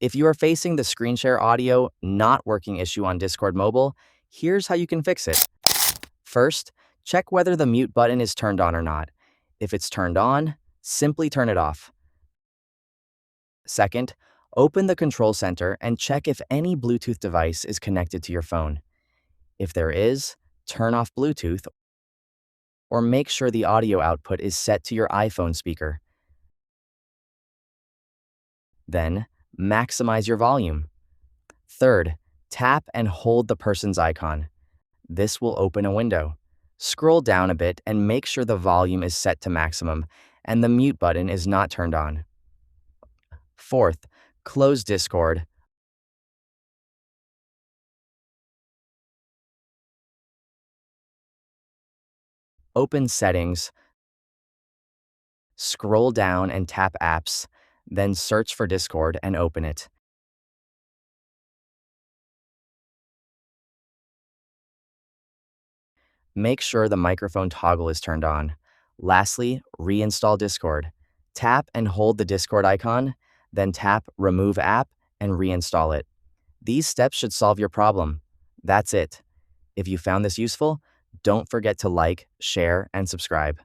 If you are facing the screen share audio not working issue on Discord Mobile, here's how you can fix it. First, check whether the mute button is turned on or not. If it's turned on, simply turn it off. Second, open the control center and check if any Bluetooth device is connected to your phone. If there is, turn off Bluetooth or make sure the audio output is set to your iPhone speaker. Then, maximize your volume. Third, tap and hold the person's icon. This will open a window. Scroll down a bit and make sure the volume is set to maximum and the mute button is not turned on. Fourth, close Discord. Open Settings. Scroll down and tap Apps, then search for Discord and open it. Make sure the microphone toggle is turned on. Lastly, reinstall Discord. Tap and hold the Discord icon, then tap Remove App and reinstall it. These steps should solve your problem. That's it. If you found this useful, don't forget to like, share, and subscribe.